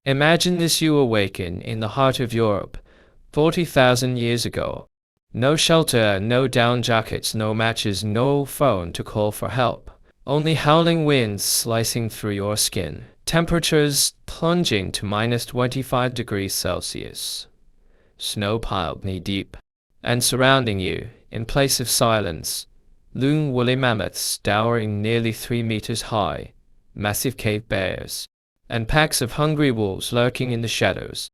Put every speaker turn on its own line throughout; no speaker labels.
Imagine this: you awaken in the heart of Europe, 40,000 years ago. No shelter, no down jackets, no matches, no phone to call for help. Only howling winds slicing through your skin. Temperatures plunging to minus 25 degrees Celsius. Snow piled knee-deep. And surrounding you, in place of silence, loom woolly mammoths towering nearly 3 meters high, massive cave bears, and packs of hungry wolves lurking in the shadows.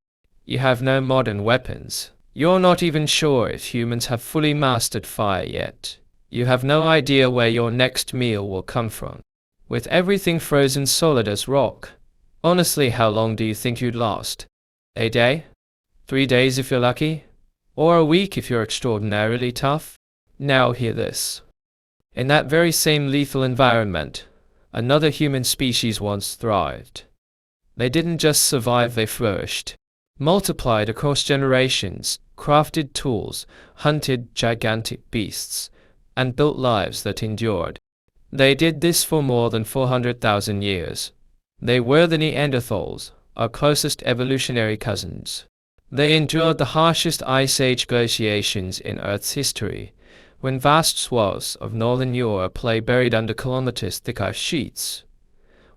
You have no modern weapons. You're not even sure if humans have fully mastered fire yet. You have no idea where your next meal will come from. With everything frozen solid as rock. Honestly, how long do you think you'd last? A day? 3 days if you're lucky? Or a week if you're extraordinarily tough? Now hear this. In that very same lethal environment, another human species once thrived. They didn't just survive, they flourished. Multiplied across generations, crafted tools, hunted gigantic beasts, and built lives that endured. They did this for more than 400,000 years. They were the Neanderthals, our closest evolutionary cousins. They endured the harshest ice age glaciations in Earth's history, when vast swaths of northern Europe lay buried under kilometers-thick ice sheets.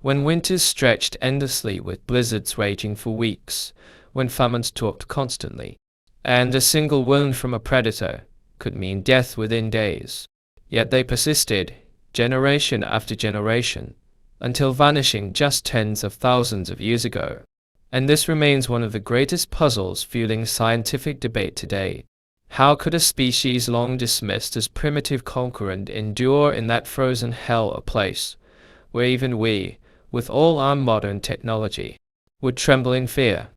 When winters stretched endlessly with blizzards raging for weeks, when famines talked constantly, and a single wound from a predator could mean death within days. Yet they persisted, generation after generation, until vanishing just tens of thousands of years ago. And this remains one of the greatest puzzles fueling scientific debate today. How could a species long dismissed as primitive conquer and endure in that frozen hell, a place where even we, with all our modern technology, would tremble in fear?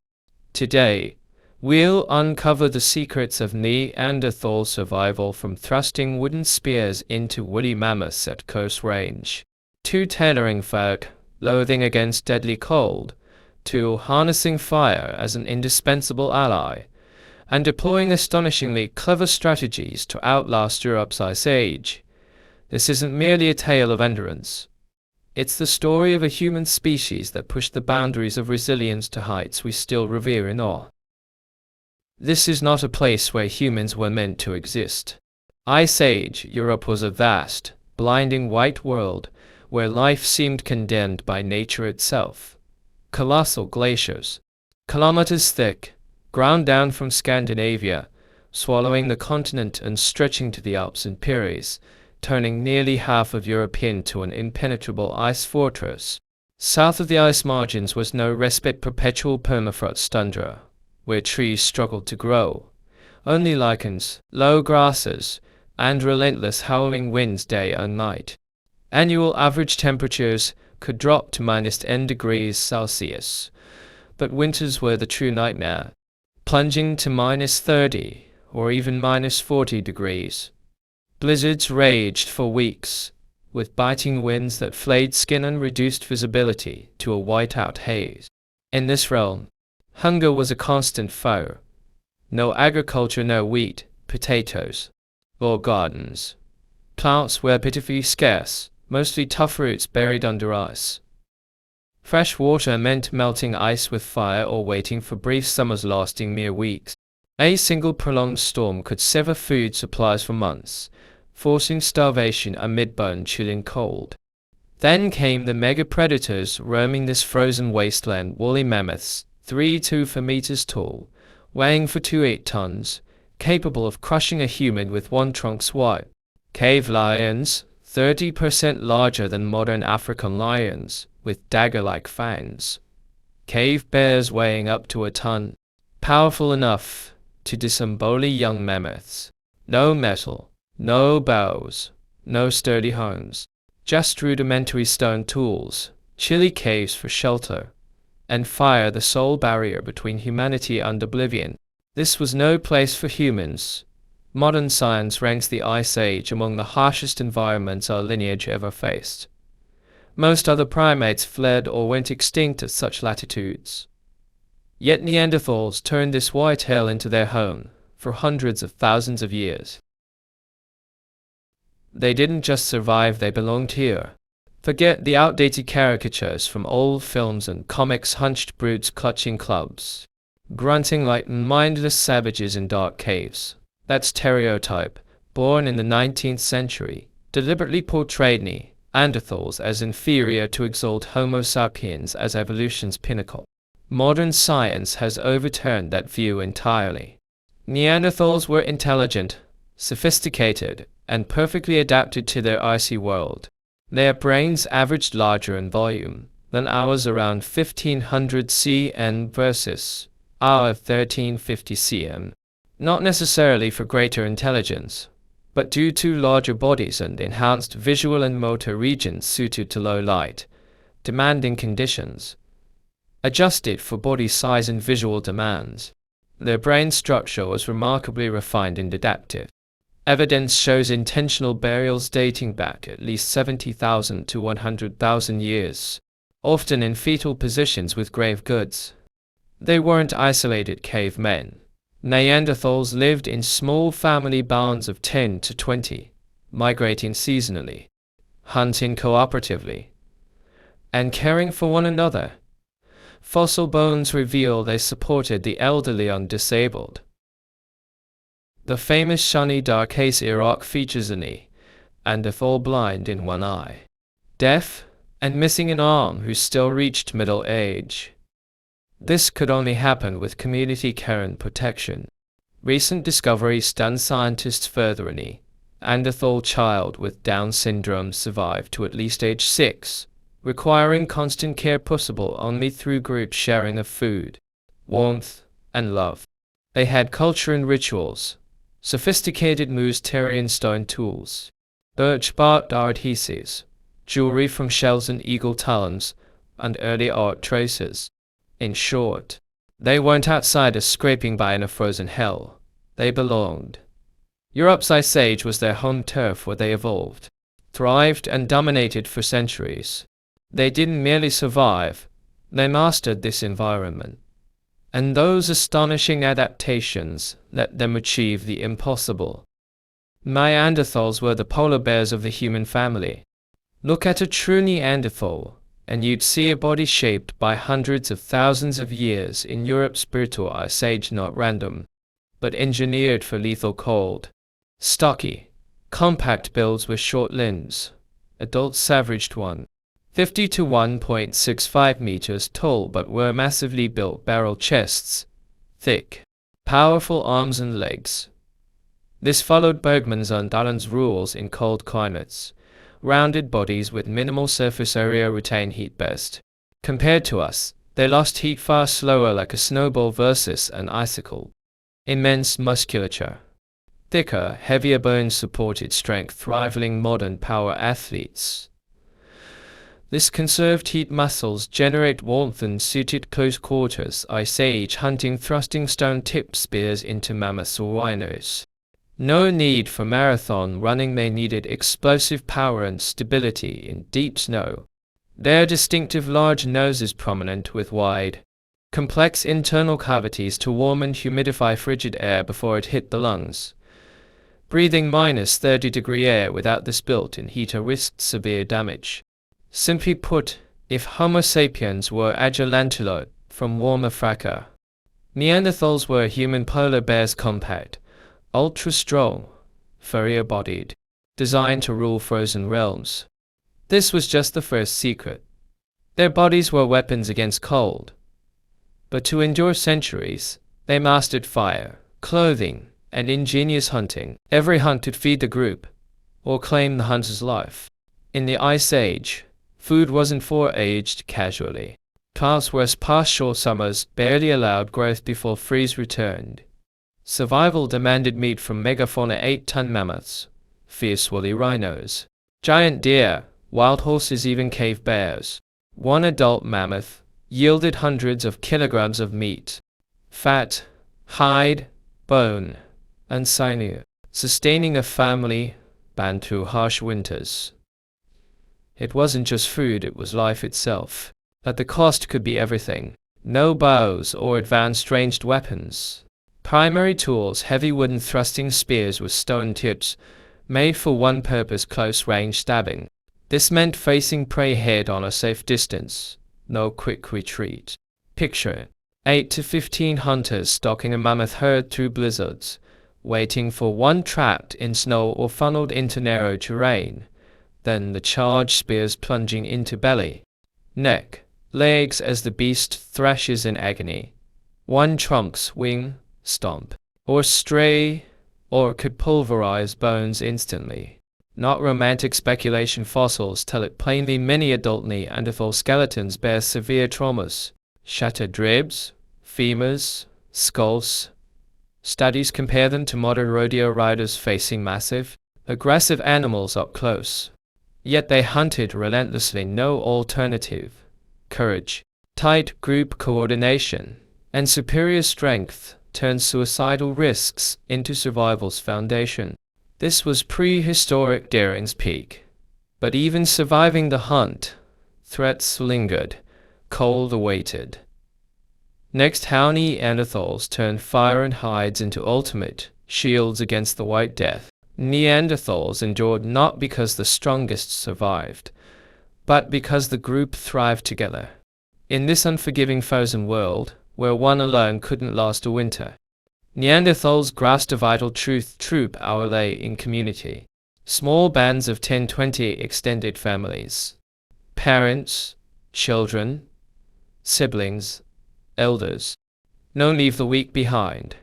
Today, we'll uncover the secrets of Neanderthal survival, from thrusting wooden spears into woolly mammoths at close range, to tailoring folk, loathing against deadly cold, to harnessing fire as an indispensable ally, and deploying astonishingly clever strategies to outlast Europe's ice age. This isn't merely a tale of endurance. It's the story of a human species that pushed the boundaries of resilience to heights we still revere in awe. This is not a place where humans were meant to exist. Ice Age Europe was a vast, blinding white world where life seemed condemned by nature itself. Colossal glaciers, kilometers thick, ground down from Scandinavia, swallowing the continent and stretching to the Alps and Pyrenees, turning nearly half of Europe into an impenetrable ice fortress. South of the ice margins was no respite, perpetual permafrost tundra, where trees struggled to grow, only lichens, low grasses, and relentless howling winds day and night. Annual average temperatures could drop to minus 10 degrees Celsius, but winters were the true nightmare, plunging to minus 30 or even minus 40 degrees. Blizzards raged for weeks, with biting winds that flayed skin and reduced visibility to a white-out haze. In this realm, hunger was a constant foe. No agriculture, no wheat, potatoes, or gardens. Plants were pitifully scarce, mostly tough roots buried under ice. Fresh water meant melting ice with fire or waiting for brief summers lasting mere weeks. A single prolonged storm could sever food supplies for months, forcing starvation amid bone-chilling cold. Then came the mega-predators roaming this frozen wasteland: woolly mammoths, 3 to 4 meters tall, weighing 4 to 8 tons, capable of crushing a human with one trunk swipe. Cave lions, 30% larger than modern African lions, with dagger-like fangs. Cave bears weighing up to a ton, powerful enough to disembowel young mammoths. No metal, no bows, no sturdy homes, just rudimentary stone tools, chilly caves for shelter, and fire the sole barrier between humanity and oblivion. This was no place for humans. Modern science ranks the Ice Age among the harshest environments our lineage ever faced. Most other primates fled or went extinct at such latitudes. Yet Neanderthals turned this white hell into their home for hundreds of thousands of years. They didn't just survive, they belonged here. Forget the outdated caricatures from old films and comics, hunched brutes clutching clubs, grunting like mindless savages in dark caves. That stereotype, born in the 19th century, deliberately portrayed Neanderthals as inferior to exalt Homo sapiens as evolution's pinnacle. Modern science has overturned that view entirely. Neanderthals were intelligent, sophisticated, and perfectly adapted to their icy world. Their brains averaged larger in volume than ours around 1500 CN versus our 1350 cm. Not necessarily for greater intelligence, but due to larger bodies and enhanced visual and motor regions suited to low light, demanding conditions. Adjusted for body size and visual demands, their brain structure was remarkably refined and adaptive. Evidence shows intentional burials dating back at least 70,000 to 100,000 years, often in fetal positions with grave goods. They weren't isolated cavemen. Neanderthals lived in small family bands of 10 to 20, migrating seasonally, hunting cooperatively, and caring for one another. Fossil bones reveal they supported the elderly and disabled. The famous Shani Darkase Iraq features a Neanderthal blind in one eye, deaf, and missing an arm who still reached middle age. This could only happen with community care and protection. Recent discoveries stunned scientists further. A Neanderthal child with Down syndrome survived to at least age 6, requiring constant care possible only through group sharing of food, warmth, and love. They had culture and rituals, sophisticated Moose-Terrian stone tools, birch bark adhesives, jewelry from shells and eagle talons, and early art traces. In short, they weren't outsiders scraping by in a frozen hell. They belonged. Europe's Ice Age was their home turf where they evolved, thrived, and dominated for centuries. They didn't merely survive, they mastered this environment. And those astonishing adaptations let them achieve the impossible. Neanderthals were the polar bears of the human family. Look at a true Neanderthal, and you'd see a body shaped by hundreds of thousands of years in Europe's brutal ice age, not random, but engineered for lethal cold. Stocky, compact builds with short limbs. Adults averaged 1.50 to 1.65 meters tall but were massively built barrel chests, thick, powerful arms and legs. This followed Bergmann's and Allen's rules in cold climates. Rounded bodies with minimal surface area retain heat best. Compared to us, they lost heat far slower, like a snowball versus an icicle. Immense musculature. Thicker, heavier bones supported strength rivaling modern power athletes. This conserved heat muscles generate warmth and suited close quarters Ice Age hunting, thrusting stone-tipped spears into mammoths or rhinos. No need for marathon running, they needed explosive power and stability in deep snow. Their distinctive large noses prominent with wide, complex internal cavities to warm and humidify frigid air before it hit the lungs. Breathing -30-degree air without this built-in heater risked severe damage. Simply put, if Homo sapiens were agile antelope from warm Africa, Neanderthals were human polar bears, compact, ultra-strong, furrier-bodied, designed to rule frozen realms. This was just the first secret. Their bodies were weapons against cold. But to endure centuries, they mastered fire, clothing, and ingenious hunting. Every hunt to feed the group, or claim the hunter's life. In the Ice Age, food wasn't foraged casually. Plants were past short summers, barely allowed growth before freeze returned. Survival demanded meat from megafauna 8-ton mammoths, fierce woolly rhinos, giant deer, wild horses, even cave bears. One adult mammoth yielded hundreds of kilograms of meat, fat, hide, bone, and sinew, sustaining a family band through harsh winters. It wasn't just food, it was life itself. But the cost could be everything. No bows or advanced ranged weapons. Primary tools, heavy wooden thrusting spears with stone tips, made for one purpose, close range stabbing. This meant facing prey head-on a safe distance, no quick retreat. Picture 8 to 15 hunters stalking a mammoth herd through blizzards, waiting for one trapped in snow or funneled into narrow terrain, then the charged spears plunging into belly, neck, legs as the beast thrashes in agony. One trunk swing, stomp, or stray, or could pulverize bones instantly. Not romantic speculation. Fossils tell it plainly. Many adult Neanderthal skeletons bear severe traumas, shattered ribs, femurs, skulls. Studies compare them to modern rodeo riders facing massive, aggressive animals up close. Yet they hunted relentlessly. No alternative. Courage, tight group coordination, and superior strength turned suicidal risks into survival's foundation. This was prehistoric daring's peak. But even surviving the hunt, threats lingered, cold awaited. Next, how Neanderthals turned fire and hides into ultimate shields against the White Death. Neanderthals endured not because the strongest survived, but because the group thrived together. In this unforgiving frozen world, where one alone couldn't last a winter, Neanderthals grasped a vital truth: troop our lay in community. Small bands of 10-20 extended families. Parents, children, siblings, elders. No leave the weak behind.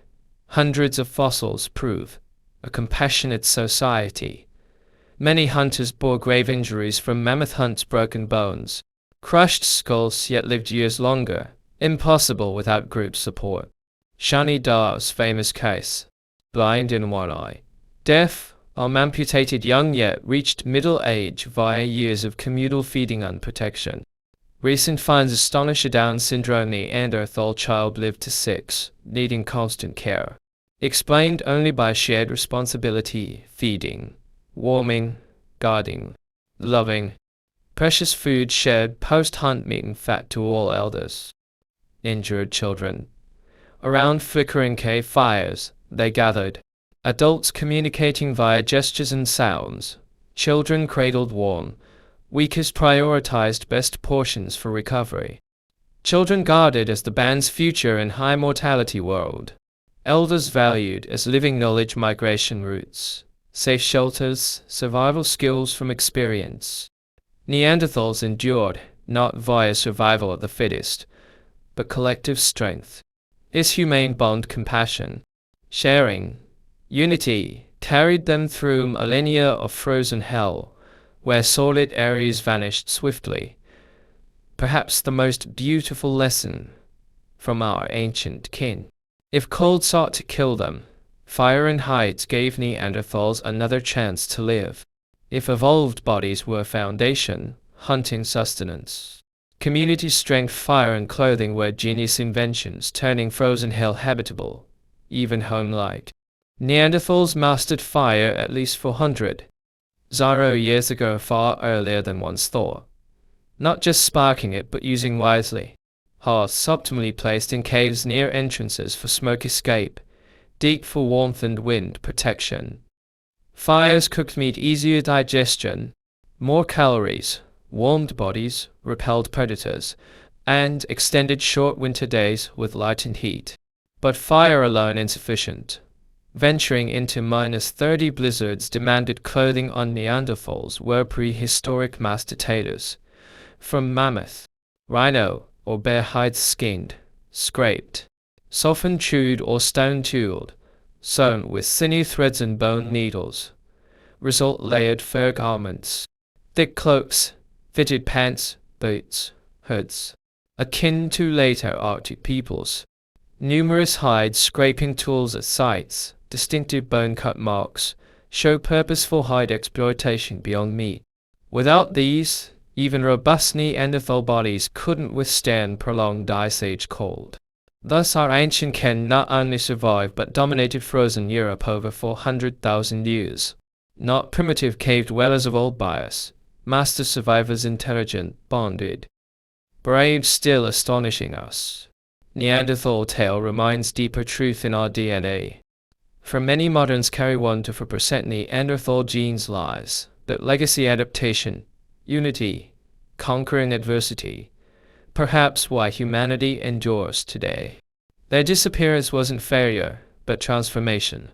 Hundreds of fossils prove a compassionate society. Many hunters bore grave injuries from mammoth hunts, broken bones, crushed skulls, yet lived years longer. Impossible without group support. Shani Da's famous case. Blind in one eye, deaf, arm amputated, young yet reached middle age via years of communal feeding and protection. Recent finds astonish. A Down syndrome Neanderthal child lived to 6, needing constant care. Explained only by shared responsibility: feeding, warming, guarding, loving. Precious food shared post-hunt, meat and fat to all elders. Injured children. Around flickering cave fires, they gathered. Adults communicating via gestures and sounds. Children cradled warm. Weakest prioritized best portions for recovery. Children guarded as the band's future in high mortality world. Elders valued as living knowledge, migration routes, safe shelters, survival skills from experience. Neanderthals endured, not via survival of the fittest, but collective strength. His humane bond, compassion, sharing, unity, carried them through millennia of frozen hell, where solid areas vanished swiftly. Perhaps the most beautiful lesson from our ancient kin. If cold sought to kill them, fire and hides gave Neanderthals another chance to live. If evolved bodies were foundation, hunting sustenance. Community strength, fire and clothing were genius inventions, turning frozen hell habitable, even home-like. Neanderthals mastered fire at least 400 years ago, far earlier than once thought. Not just sparking it, but using wisely. Hearths optimally placed in caves near entrances for smoke escape, deep for warmth and wind protection. Fires cooked meat, easier digestion, more calories, warmed bodies, repelled predators, and extended short winter days with lightened heat. But fire alone insufficient. Venturing into -30 blizzards demanded clothing on Neanderthals were prehistoric mastitators. From mammoth, rhino, or bear hides skinned, scraped, softened, chewed, or stone-tooled, sewn with sinew threads and bone needles. Result: layered fur garments, thick cloaks, fitted pants, boots, hoods, akin to later Arctic peoples. Numerous hide scraping tools at sites, distinctive bone cut marks, show purposeful hide exploitation beyond meat. Without these, even robust Neanderthal bodies couldn't withstand prolonged ice age cold. Thus our ancient kin not only survived but dominated frozen Europe over 400,000 years. Not primitive cave dwellers of old bias, master survivors, intelligent, bonded, brave, still astonishing us. Neanderthal tale reminds deeper truth in our DNA. For many moderns carry 1 to 4% Neanderthal genes lies, but legacy adaptation, unity, conquering adversity, perhaps why humanity endures today. Their disappearance wasn't failure, but transformation.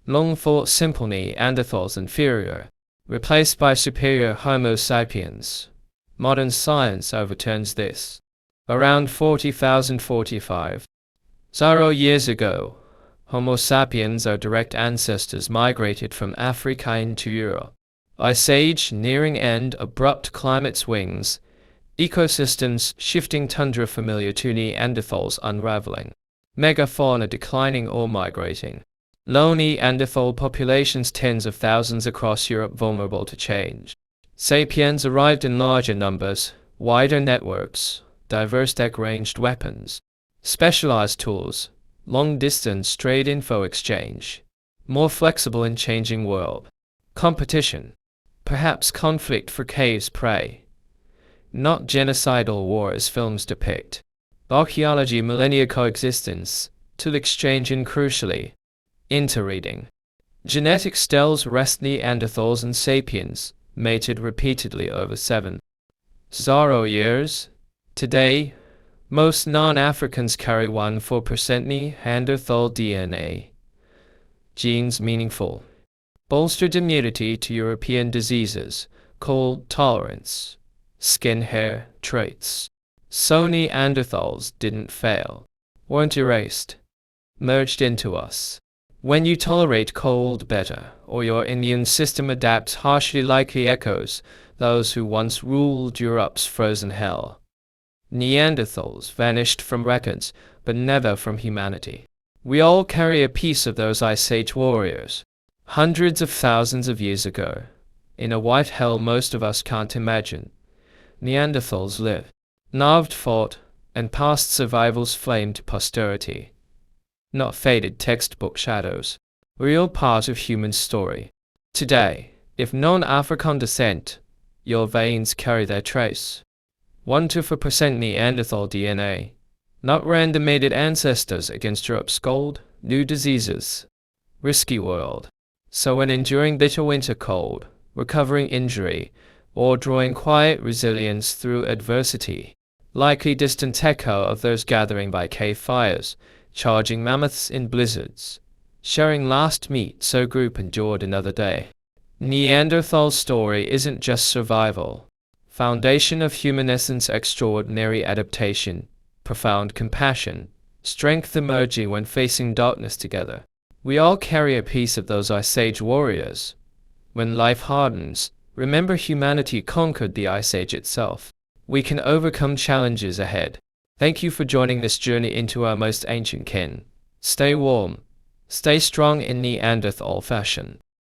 Long thought simple Neanderthals inferior, replaced by superior Homo sapiens. Modern science overturns this. Around 40,045 years ago, Homo sapiens, our direct ancestors, migrated from Africa into Europe. Ice Age nearing end, abrupt climate swings, ecosystems shifting, tundra familiar to Neanderthals unraveling, megafauna declining or migrating. Low Neanderthal populations tens of thousands across Europe vulnerable to change. Sapiens arrived in larger numbers, wider networks, diverse tech-ranged weapons, specialized tools, long-distance trade info exchange, more flexible in changing world. Competition, perhaps conflict for cave's prey, not genocidal war as films depict. Archaeology millennia coexistence, tool exchange and crucially, interreading. Genetics tells rest Neanderthals and sapiens, mated repeatedly over 7,000 years. Today, most non-Africans carry 1–4% Neanderthal DNA. Genes meaningful. Bolstered immunity to European diseases, cold tolerance, skin hair traits. So Neanderthals didn't fail, weren't erased, merged into us. When you tolerate cold better, or your immune system adapts harshly, likely echoes those who once ruled Europe's frozen hell. Neanderthals vanished from records, but never from humanity. We all carry a piece of those Ice Age warriors, hundreds of thousands of years ago. In a white hell most of us can't imagine, Neanderthals lived, knaved, fought, and passed survival's flame to posterity. Not faded textbook shadows, real part of human story. Today, if non-African descent, your veins carry their trace. 1–4% Neanderthal DNA, not randomated ancestors against Europe's cold, new diseases. Risky world. So when enduring bitter winter cold, recovering injury, or drawing quiet resilience through adversity, likely distant echo of those gathering by cave fires, charging mammoths in blizzards, sharing last meat so group endured another day. Neanderthal's story isn't just survival. Foundation of human essence, extraordinary adaptation, profound compassion, strength emerging when facing darkness together. We all carry a piece of those Ice Age warriors. When life hardens, remember humanity conquered the Ice Age itself. We can overcome challenges ahead. Thank you for joining this journey into our most ancient kin. Stay warm, stay strong in Neanderthal fashion.